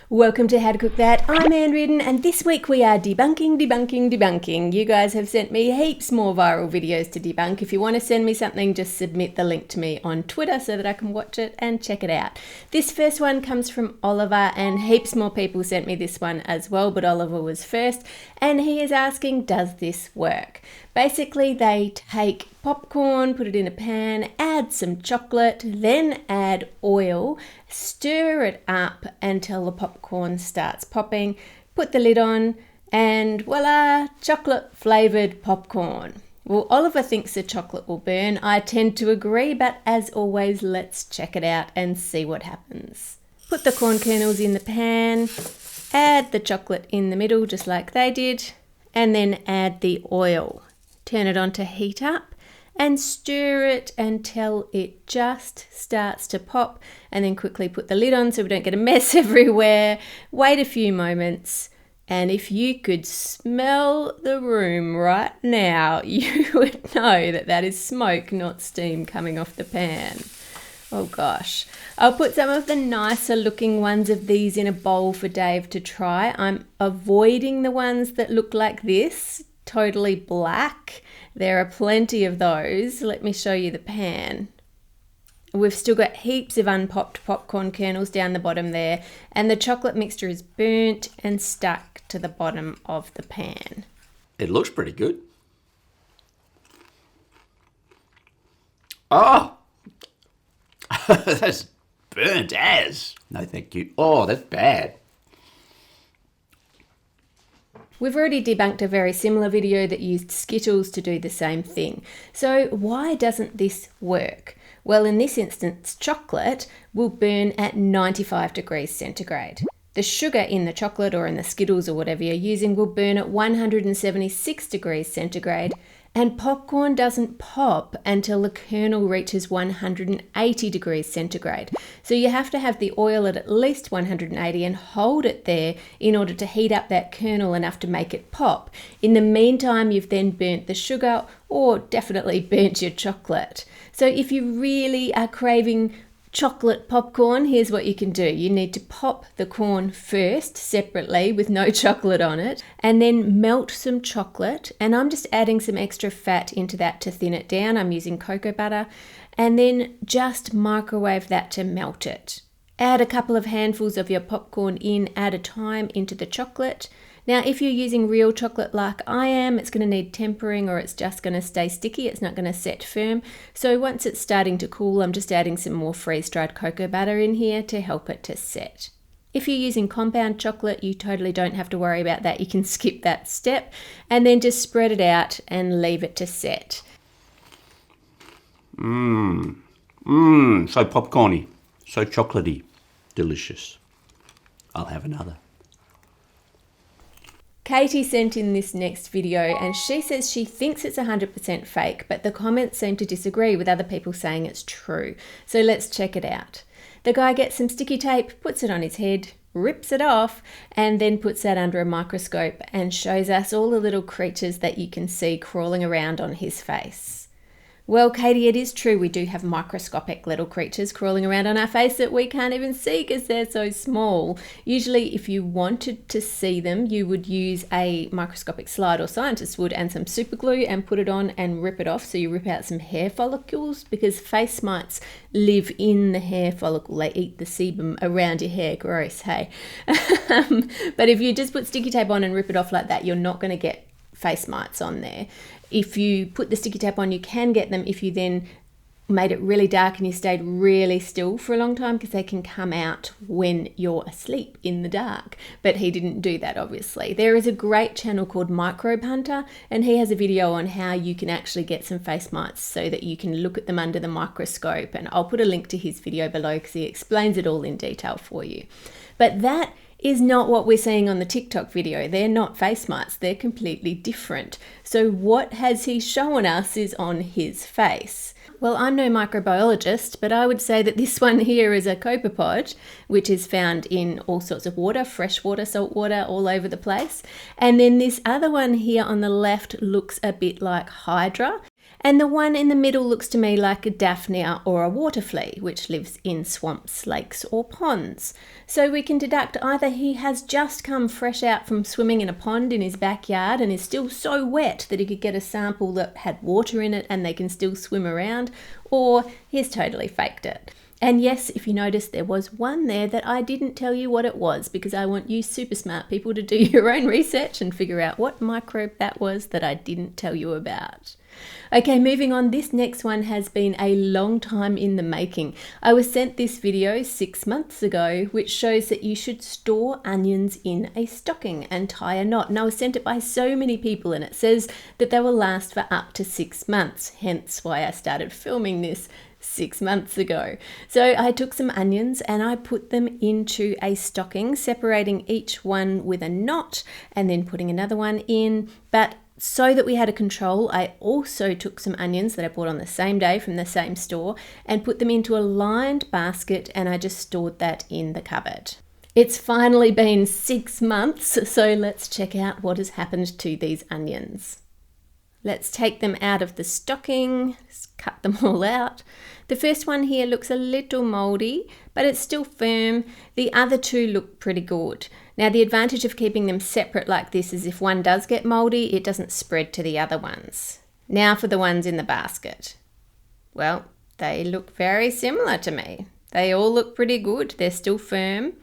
Welcome to How to Cook That. I'm Ann Reardon, and this week we are debunking. You guys have sent me heaps more viral videos to debunk. If you want to send me something, just submit the link to me on Twitter so that I can watch it and check it out. This first one comes from Oliver, and heaps more people sent me this one as well, but Oliver was first, and he is asking, does this work? Basically, they take popcorn, put it in a pan, add some chocolate, then add oil, stir it up until the popcorn starts popping, put the lid on, and voila, chocolate flavoured popcorn. Well, Oliver thinks the chocolate will burn. I tend to agree, but as always, let's check it out and see what happens. Put the corn kernels in the pan, add the chocolate in the middle just like they did, and then add the oil. Turn it on to heat up and stir it until it just starts to pop, and then quickly put the lid on so we don't get a mess everywhere. Wait a few moments, and if you could smell the room right now, you would know that that is smoke, not steam coming off the pan. Oh gosh. I'll put some of the nicer looking ones of these in a bowl for Dave to try. I'm avoiding the ones that look like this, totally black. There are plenty of those. Let me show you the pan. We've still got heaps of unpopped popcorn kernels down the bottom there, and the chocolate mixture is burnt and stuck to the bottom of the pan. It looks pretty good. Oh! That's burnt as. No, thank you. Oh, that's bad. We've already debunked a very similar video that used Skittles to do the same thing. So why doesn't this work? Well, in this instance, chocolate will burn at 95 degrees centigrade. The sugar in the chocolate or in the Skittles or whatever you're using will burn at 176 degrees centigrade, and popcorn doesn't pop until the kernel reaches 180 degrees centigrade. So you have to have the oil at least 180 and hold it there in order to heat up that kernel enough to make it pop. In the meantime, you've then burnt the sugar or definitely burnt your chocolate. So if you really are craving chocolate popcorn, here's what you can do. You need to pop the corn first separately with no chocolate on it, and then melt some chocolate, and I'm just adding some extra fat into that to thin it down. I'm using cocoa butter, and then just microwave that to melt it. Add a couple of handfuls of your popcorn in at a time into the chocolate. Now, if you're using real chocolate like I am, it's going to need tempering or it's just going to stay sticky. It's not going to set firm. So once it's starting to cool, I'm just adding some more freeze-dried cocoa butter in here to help it to set. If you're using compound chocolate, you totally don't have to worry about that. You can skip that step and then just spread it out and leave it to set. So popcorny, so chocolatey, delicious. I'll have another. Katie sent in this next video, and she says she thinks it's 100% fake, but the comments seem to disagree with other people saying it's true. So let's check it out. The guy gets some sticky tape, puts it on his head, rips it off, and then puts that under a microscope and shows us all the little creatures that you can see crawling around on his face. Well, Katie, it is true we do have microscopic little creatures crawling around on our face that we can't even see because they're so small. Usually, if you wanted to see them, you would use a microscopic slide, or scientists would, and some super glue and put it on and rip it off. So you rip out some hair follicles, because face mites live in the hair follicle. They eat the sebum around your hair. Gross, hey? But if you just put sticky tape on and rip it off like that, you're not going to get face mites on there. If you put the sticky tape on, you can get them if you then made it really dark and you stayed really still for a long time, because they can come out when you're asleep in the dark. But he didn't do that, obviously. There is a great channel called Microbe Hunter, and he has a video on how you can actually get some face mites so that you can look at them under the microscope. And I'll put a link to his video below because he explains it all in detail for you. But that is not what we're seeing on the TikTok video. They're not face mites, they're completely different. So what has he shown us is on his face. Well, I'm no microbiologist, but I would say that this one here is a copepod, which is found in all sorts of water, fresh water, salt water, all over the place. And then this other one here on the left looks a bit like Hydra. And the one in the middle looks to me like a daphnia or a water flea, which lives in swamps, lakes or ponds. So we can deduct either he has just come fresh out from swimming in a pond in his backyard and is still so wet that he could get a sample that had water in it and they can still swim around, or he's totally faked it. And yes, if you notice, there was one there that I didn't tell you what it was, because I want you super smart people to do your own research and figure out what microbe that was that I didn't tell you about. Okay, moving on, this next one has been a long time in the making. I was sent this video 6 months ago, which shows that you should store onions in a stocking and tie a knot. And I was sent it by so many people, and it says that they will last for up to 6 months, hence why I started filming this 6 months ago. So I took some onions and I put them into a stocking, separating each one with a knot and then putting another one in. But so that we had a control, I also took some onions that I bought on the same day from the same store and put them into a lined basket, and I just stored that in the cupboard. It's finally been 6 months, so let's check out what has happened to these onions. Let's take them out of the stocking, cut them all out. The first one here looks a little mouldy, but it's still firm. The other two look pretty good. Now, the advantage of keeping them separate like this is if one does get mouldy, it doesn't spread to the other ones. Now for the ones in the basket. Well, they look very similar to me. They all look pretty good. They're still firm.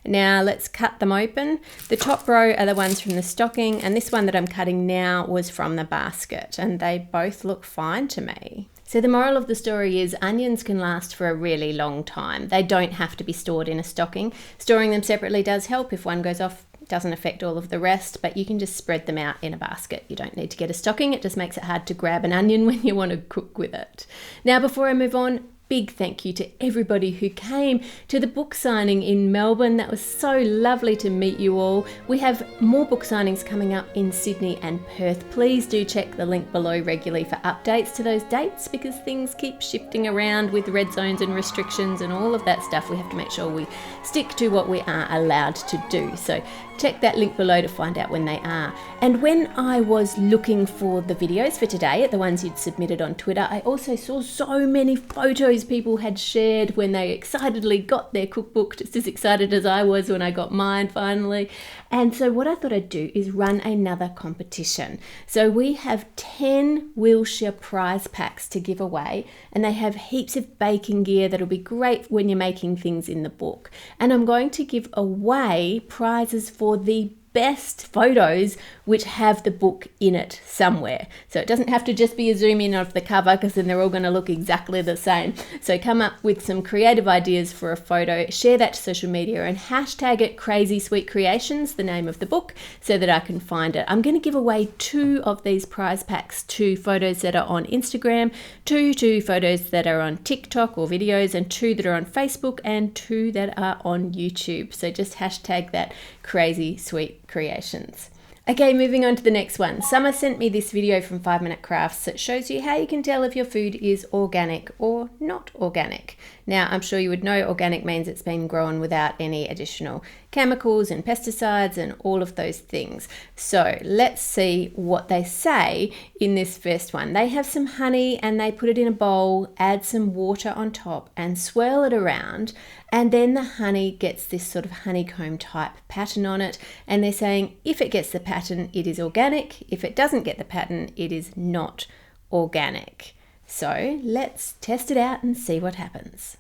Now let's cut them open. The top row are the ones from the stocking, and this one that I'm cutting now was from the basket, and they both look fine to me. So the moral of the story is onions can last for a really long time. They don't have to be stored in a stocking. Storing them separately does help. If one goes off, it doesn't affect all of the rest, but you can just spread them out in a basket. You don't need to get a stocking. It just makes it hard to grab an onion when you want to cook with it. Now, before I move on, big thank you to everybody who came to the book signing in Melbourne. That was so lovely to meet you all. We have more book signings coming up in Sydney and Perth. Please do check the link below regularly for updates to those dates, because things keep shifting around with red zones and restrictions and all of that stuff. We have to make sure we stick to what we are allowed to do. So check that link below to find out when they are. And when I was looking for the videos for today, the ones you'd submitted on Twitter, I also saw so many photos people had shared when they excitedly got their cookbook, just as excited as I was when I got mine finally. And so what I thought I'd do is run another competition. So we have 10 Wilshire prize packs to give away, and they have heaps of baking gear that'll be great when you're making things in the book. And I'm going to give away prizes for the best photos which have the book in it somewhere. So it doesn't have to just be a zoom in of the cover, because then they're all going to look exactly the same. So come up with some creative ideas for a photo, share that to social media, and hashtag it Crazy Sweet Creations, the name of the book, so that I can find it. I'm going to give away 2 of these prize packs, 2 photos that are on Instagram, 2 photos that are on TikTok or videos, and 2 that are on Facebook, and 2 that are on YouTube. So just hashtag that Crazy Sweet Creations. Okay, moving on to the next one. Summer sent me this video from 5 Minute Crafts that shows you how you can tell if your food is organic or not organic. Now, I'm sure you would know organic means it's been grown without any additional chemicals and pesticides and all of those things. So let's see what they say in this first one. They have some honey and they put it in a bowl, add some water on top and swirl it around, and then the honey gets this sort of honeycomb type pattern on it, and they're saying if it gets the pattern, it is organic. If it doesn't get the pattern, it is not organic. So let's test it out and see what happens.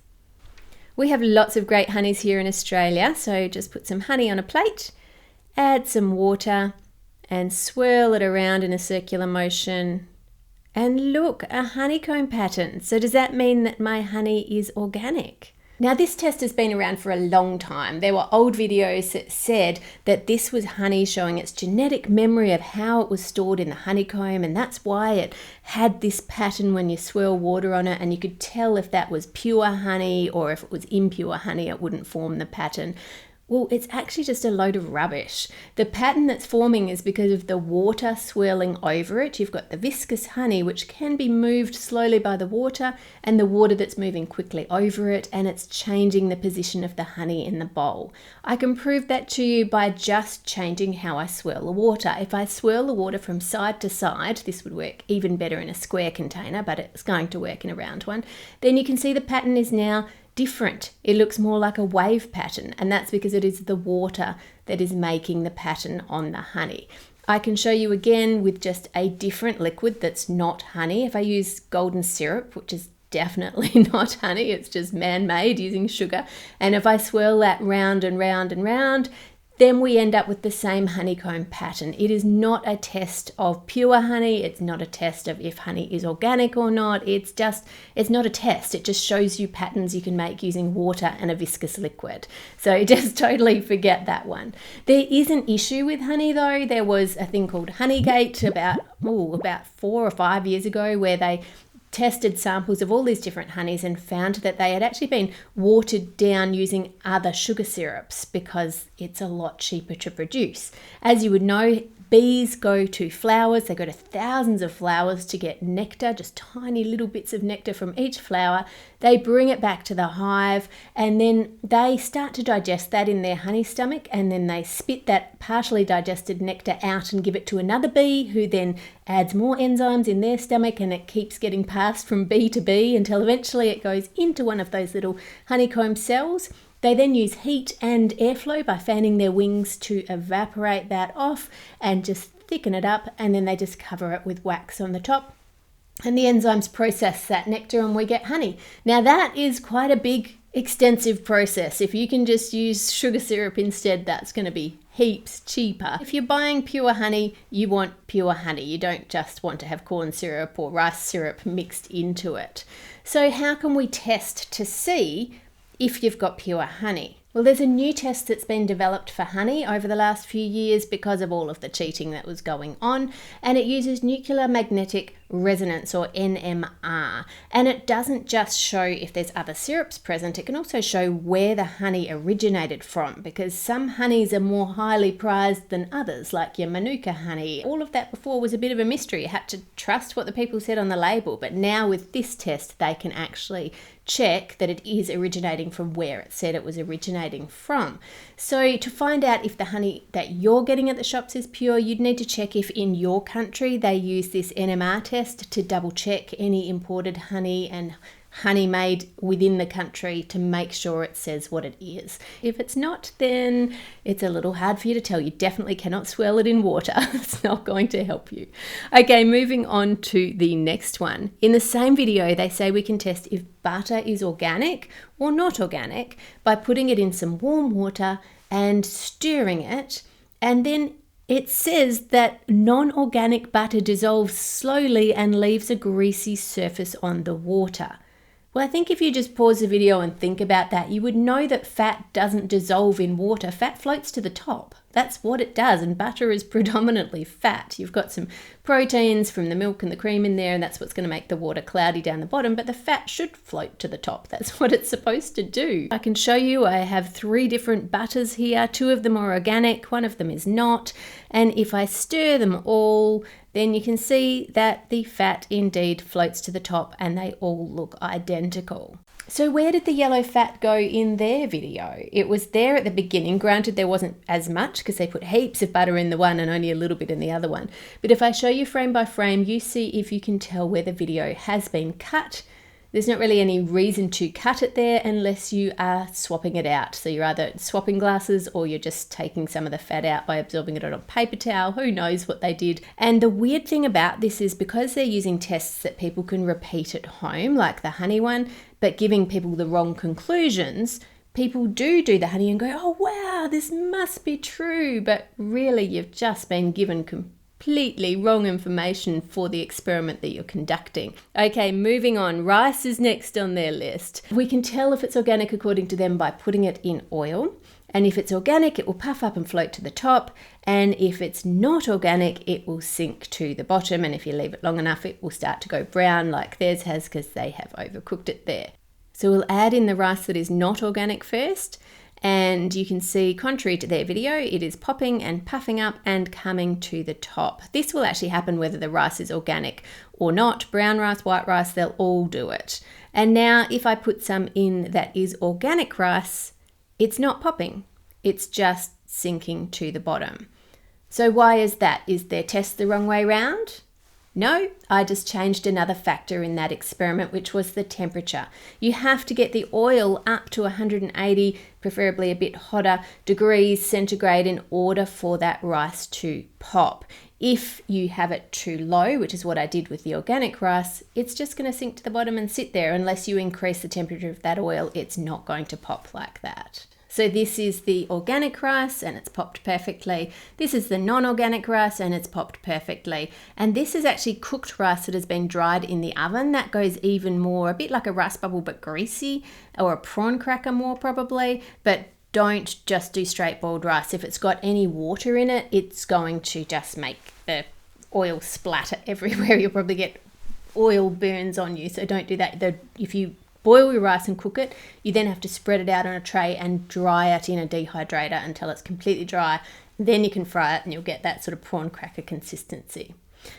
We have lots of great honeys here in Australia, so just put some honey on a plate, add some water and swirl it around in a circular motion, and look, a honeycomb pattern. So does that mean that my honey is organic? Now, this test has been around for a long time. There were old videos that said that this was honey showing its genetic memory of how it was stored in the honeycomb, and that's why it had this pattern when you swirl water on it, and you could tell if that was pure honey or if it was impure honey, it wouldn't form the pattern. Well, it's actually just a load of rubbish. The pattern that's forming is because of the water swirling over it. You've got the viscous honey, which can be moved slowly by the water, and the water that's moving quickly over it, and it's changing the position of the honey in the bowl. I can prove that to you by just changing how I swirl the water. If I swirl the water from side to side, this would work even better in a square container, but it's going to work in a round one, then you can see the pattern is now different. It looks more like a wave pattern, and that's because it is the water that is making the pattern on the honey. I can show you again with just a different liquid that's not honey. If I use golden syrup, which is definitely not honey, it's just man-made using sugar, and if I swirl that round and round and round, then we end up with the same honeycomb pattern. It is not a test of pure honey. It's not a test of if honey is organic or not. It's not a test. It just shows you patterns you can make using water and a viscous liquid. So just totally forget that one. There is an issue with honey though. There was a thing called Honeygate about 4 or 5 years ago where they tested samples of all these different honeys and found that they had actually been watered down using other sugar syrups because it's a lot cheaper to produce. As you would know, bees go to flowers, they go to thousands of flowers to get nectar, just tiny little bits of nectar from each flower. They bring it back to the hive and then they start to digest that in their honey stomach, and then they spit that partially digested nectar out and give it to another bee who then adds more enzymes in their stomach, and it keeps getting passed from bee to bee until eventually it goes into one of those little honeycomb cells. They then use heat and airflow by fanning their wings to evaporate that off and just thicken it up, and then they just cover it with wax on the top. And the enzymes process that nectar and we get honey. Now that is quite a big, extensive process. If you can just use sugar syrup instead, that's going to be heaps cheaper. If you're buying pure honey, you want pure honey. You don't just want to have corn syrup or rice syrup mixed into it. So how can we test to see if you've got pure honey? Well, there's a new test that's been developed for honey over the last few years because of all of the cheating that was going on, and it uses nuclear magnetic resonance, or NMR, and it doesn't just show if there's other syrups present, it can also show where the honey originated from, because some honeys are more highly prized than others, like your Manuka honey. All of that before was a bit of a mystery. You had to trust what the people said on the label, but now with this test they can actually check that it is originating from where it said it was originating from. So to find out if the honey that you're getting at the shops is pure, you'd need to check if in your country they use this NMR test to double check any imported honey and honey made within the country to make sure it says what it is. If it's not, then it's a little hard for you to tell. You definitely cannot swirl it in water. It's not going to help you. Okay, moving on to the next one. In the same video, they say we can test if butter is organic or not organic by putting it in some warm water and stirring it, and then it says that non-organic butter dissolves slowly and leaves a greasy surface on the water. Well, I think if you just pause the video and think about that, you would know that fat doesn't dissolve in water. Fat floats to the top. That's what it does, and butter is predominantly fat. You've got some proteins from the milk and the cream in there, and that's what's going to make the water cloudy down the bottom, but the fat should float to the top. That's what it's supposed to do. I can show you, I have 3 different butters here. 2 of them are organic, 1 of them is not, and if I stir them all, then you can see that the fat indeed floats to the top and they all look identical. So where did the yellow fat go in their video? It was there at the beginning. Granted, there wasn't as much because they put heaps of butter in the one and only a little bit in the other one. But if I show you frame by frame, you see if you can tell where the video has been cut. There's not really any reason to cut it there unless you are swapping it out. So you're either swapping glasses or you're just taking some of the fat out by absorbing it on a paper towel. Who knows what they did. And the weird thing about this is because they're using tests that people can repeat at home, like the honey one, but giving people the wrong conclusions, people do the honey and go, oh wow, this must be true. But really you've just been given completely wrong information for the experiment that you're conducting. Okay, moving on. Rice is next on their list. We can tell if it's organic according to them by putting it in oil. And if it's organic, it will puff up and float to the top. And if it's not organic, it will sink to the bottom. And if you leave it long enough, it will start to go brown like theirs has because they have overcooked it there. So we'll add in the rice that is not organic first. And you can see, contrary to their video, it is popping and puffing up and coming to the top. This will actually happen whether the rice is organic or not. Brown rice, white rice, they'll all do it. And now if I put some in that is organic rice, it's not popping. It's just sinking to the bottom. So why is that? Is their test the wrong way round? No, I just changed another factor in that experiment, which was the temperature. You have to get the oil up to 180, preferably a bit hotter, degrees centigrade in order for that rice to pop. If you have it too low, which is what I did with the organic rice, it's just going to sink to the bottom and sit there. Unless you increase the temperature of that oil, it's not going to pop like that. So this is the organic rice and it's popped perfectly. This is the non-organic rice and it's popped perfectly. And this is actually cooked rice that has been dried in the oven. That goes even more, a bit like a rice bubble but greasy, or a prawn cracker more probably. But don't just do straight boiled rice. If it's got any water in it, it's going to just make the oil splatter everywhere. You'll probably get oil burns on you. So don't do that. If you boil your rice and cook it, you then have to spread it out on a tray and dry it in a dehydrator until it's completely dry. Then you can fry it and you'll get that sort of prawn cracker consistency.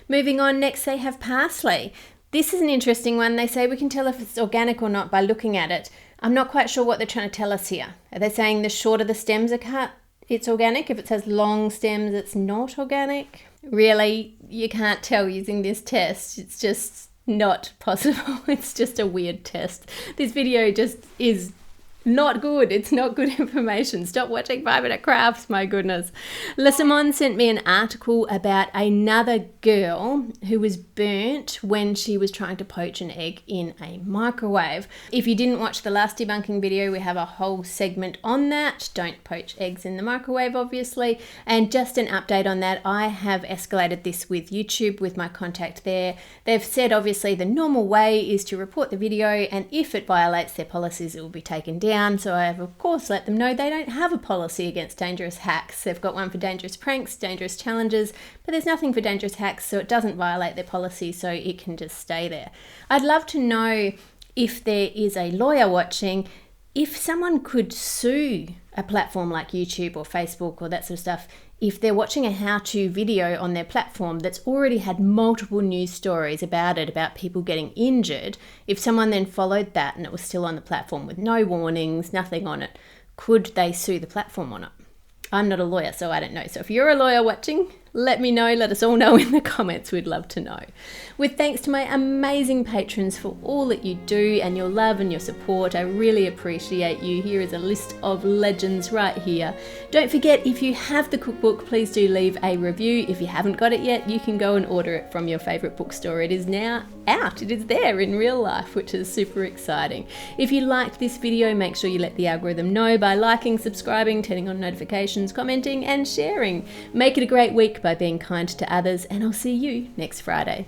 Moving on, next they have parsley. This is an interesting one. They say we can tell if it's organic or not by looking at it. I'm not quite sure what they're trying to tell us here. Are they saying the shorter the stems are cut, it's organic? If it says long stems, it's not organic? Really, you can't tell using this test. It's just not possible. It's just a weird test. This video just is not good. It's not good information. Stop watching 5-Minute Crafts, my goodness. Le Simon sent me an article about another girl who was burnt when she was trying to poach an egg in a microwave. If you didn't watch the last debunking video, we have a whole segment on that. Don't poach eggs in the microwave, obviously. And just an update on that, I have escalated this with YouTube with my contact there. They've said obviously the normal way is to report the video, and if it violates their policies, it will be taken down. So I have of course let them know they don't have a policy against dangerous hacks. They've got one for dangerous pranks, dangerous challenges, but there's nothing for dangerous hacks, so it doesn't violate their policy, so it can just stay there. I'd love to know, if there is a lawyer watching, if someone could sue a platform like YouTube or Facebook or that sort of stuff, if they're watching a how-to video on their platform that's already had multiple news stories about it, about people getting injured, if someone then followed that and it was still on the platform with no warnings, nothing on it, could they sue the platform on it? I'm not a lawyer, so I don't know. So if you're a lawyer watching, let me know. Let us all know in the comments. We'd love to know. With thanks to my amazing patrons for all that you do and your love and your support. I really appreciate you. Here is a list of legends right here. Don't forget, if you have the cookbook, please do leave a review. If you haven't got it yet, you can go and order it from your favourite bookstore. It is now out. It is there in real life, which is super exciting. If you liked this video, make sure you let the algorithm know by liking, subscribing, turning on notifications, commenting and sharing. Make it a great week by being kind to others, and I'll see you next Friday.